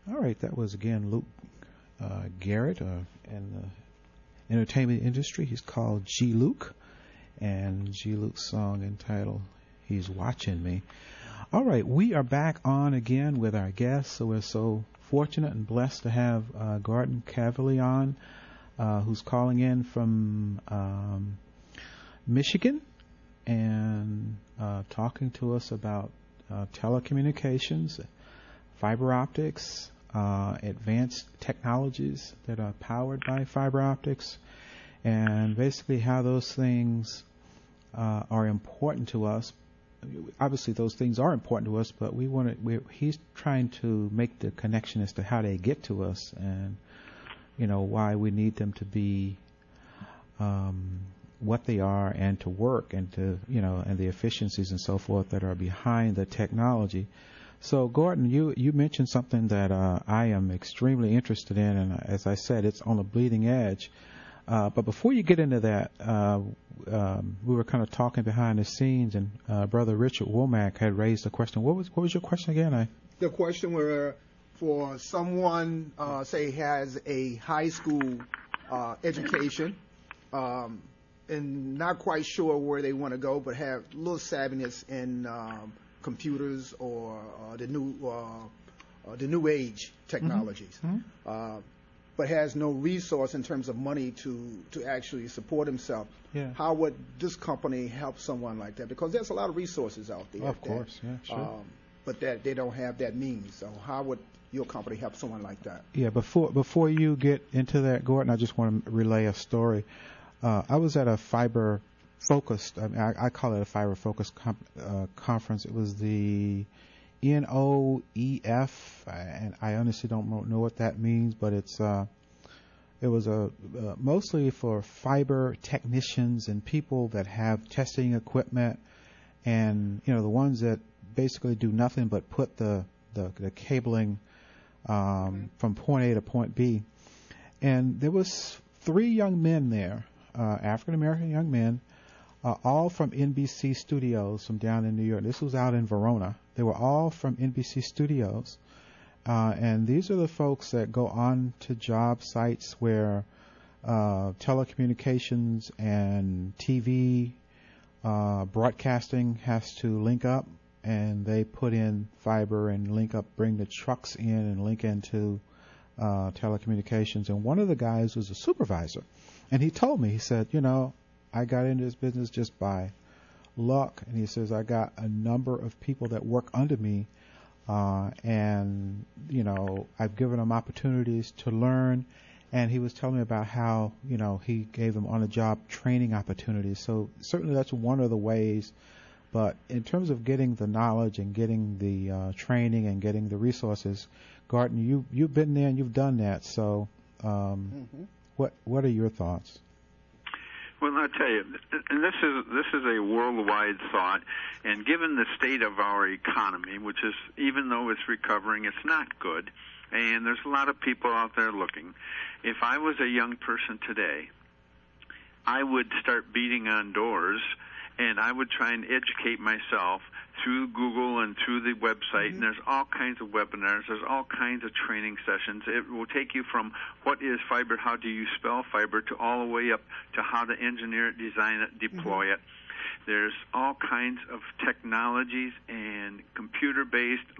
All right, that was again Luke Garrett in the entertainment industry. He's called G. Luke, and G. Luke's song entitled "He's Watching Me." All right, we are back on again with our guests. So we're so fortunate and blessed to have Gordon Cavalier on, who's calling in from Michigan and talking to us about telecommunications, fiber optics, advanced technologies that are powered by fiber optics, and basically how those things are important to us. Obviously, those things are important to us, but he's trying to make the connection as to how they get to us, and why we need them to be what they are, and to work, and to and the efficiencies and so forth that are behind the technology. So, Gordon, you mentioned something that I am extremely interested in, and as I said, it's on the bleeding edge. But before you get into that, we were kind of talking behind the scenes, and Brother Richard Womack had raised a question. What was your question again? The question were for someone, say, has a high school education, and not quite sure where they want to go, but have a little savviness in computers or the new age technologies. Mm-hmm. But has no resource in terms of money to actually support himself. Yeah. How would this company help someone like that? Because there's a lot of resources out there. Of course, yeah, sure. But that they don't have that means. So how would your company help someone like that? Yeah, before you get into that, Gordon, I just want to relay a story. I was at a fiber-focused, I call it a fiber-focused conference. It was the NOEF, and I honestly don't know what that means, but it was mostly for fiber technicians and people that have testing equipment, and the ones that basically do nothing but put the cabling from point A to point B. And there was 3 young men there, African American young men, all from NBC Studios from down in New York. This was out in Verona. They were all from NBC Studios, and these are the folks that go on to job sites where telecommunications and TV broadcasting has to link up, and they put in fiber and link up, bring the trucks in and link into telecommunications. And one of the guys was a supervisor, and he told me, he said, I got into this business just by luck, and he says I got a number of people that work under me, and I've given them opportunities to learn. And he was telling me about how he gave them on-the-job training opportunities. So certainly that's one of the ways. But in terms of getting the knowledge and getting the training and getting the resources, Gordon, you've been there and you've done that. So what are your thoughts? Well, I'll tell you, and this is a worldwide thought, and given the state of our economy, which is, even though it's recovering, it's not good, and there's a lot of people out there looking. If I was a young person today, I would start beating on doors, and I would try and educate myself through Google and through the website, and there's all kinds of webinars, there's all kinds of training sessions. It will take you from what is fiber, how do you spell fiber, to all the way up to how to engineer it, design it, deploy it. There's all kinds of technologies and computer-based